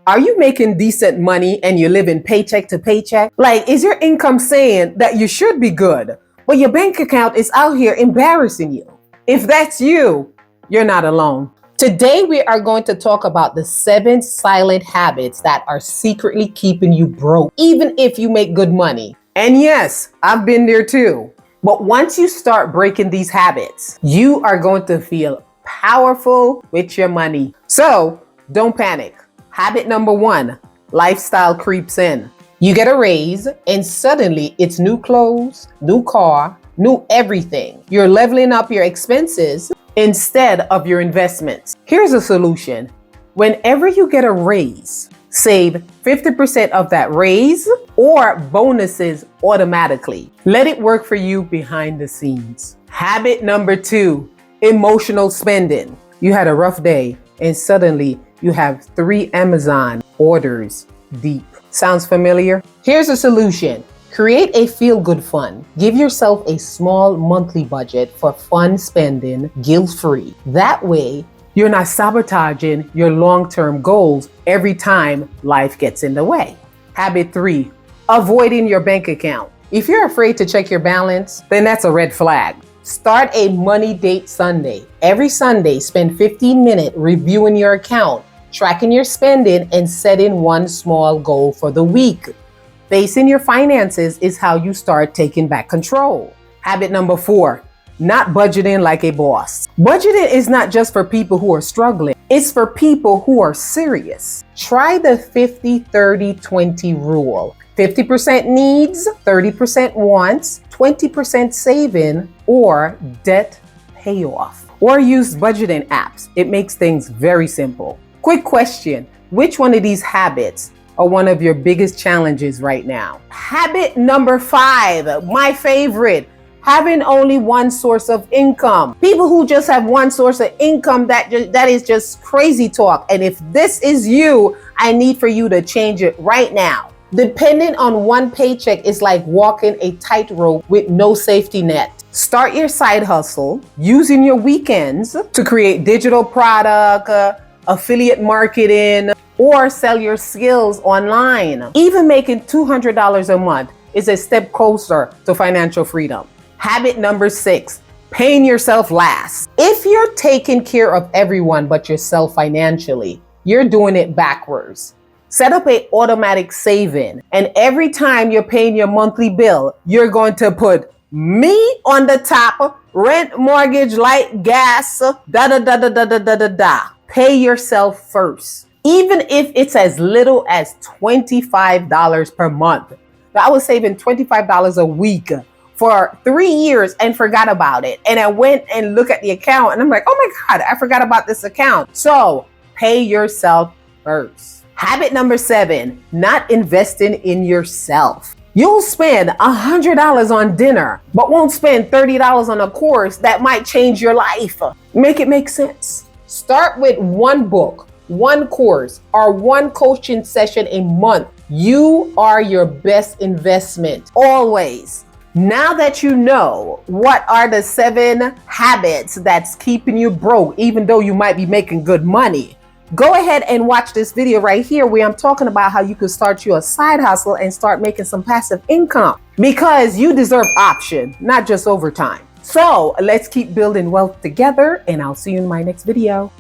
Are you making decent money and you're living paycheck to paycheck? Like, is your income saying that you should be good, but your bank account is out here embarrassing you? If that's you, you're not alone. Today, we are going to talk about the 7 silent habits that are secretly keeping you broke, even if you make good money. And yes, I've been there too. But once you start breaking these habits, you are going to feel powerful with your money. So don't panic. Habit number 1, lifestyle creeps in. You get a raise and suddenly it's new clothes, new car, new everything. You're leveling up your expenses instead of your investments. Here's a solution. Whenever you get a raise, save 50% of that raise or bonuses automatically. Let it work for you behind the scenes. Habit number 2, emotional spending. You had a rough day and suddenly you have 3 Amazon orders deep. Sounds familiar? Here's a solution. Create a feel-good fund. Give yourself a small monthly budget for fun spending, guilt-free. That way, you're not sabotaging your long-term goals every time life gets in the way. Habit 3, avoiding your bank account. If you're afraid to check your balance, then that's a red flag. Start a money date Sunday. Every Sunday, spend 15 minutes reviewing your account, tracking your spending, and setting one small goal for the week. Facing your finances is how you start taking back control. Habit number 4, not budgeting like a boss. Budgeting is not just for people who are struggling. It's for people who are serious. Try the 50-30-20 rule. 50% needs, 30% wants, 20% saving, or debt payoff. Or use budgeting apps. It makes things very simple. Quick question, which one of these habits are one of your biggest challenges right now? Habit number 5, my favorite, having only one source of income. People who just have one source of income, that is just crazy talk. And if this is you, I need for you to change it right now. Depending on one paycheck is like walking a tightrope with no safety net. Start your side hustle using your weekends to create digital product, affiliate marketing, or sell your skills online. Even making $200 a month is a step closer to financial freedom. Habit number 6, paying yourself last. If you're taking care of everyone but yourself financially, you're doing it backwards. Set up an automatic saving, and every time you're paying your monthly bill, you're going to put me on the top, rent, mortgage, light, gas, da. Pay yourself first. Even if it's as little as $25 per month. I was saving $25 a week for 3 years and forgot about it. And I went and looked at the account and I'm like, oh my God, I forgot about this account. So pay yourself first. Habit number 7, not investing in yourself. You'll spend $100 on dinner, but won't spend $30 on a course that might change your life. Make it make sense. Start with one book, one course, or one coaching session a month. You are your best investment, always. Now that you know what are the 7 habits that's keeping you broke, even though you might be making good money, go ahead and watch this video right here where I'm talking about how you could start you a side hustle and start making some passive income, because you deserve option, not just overtime. So let's keep building wealth together, and I'll see you in my next video.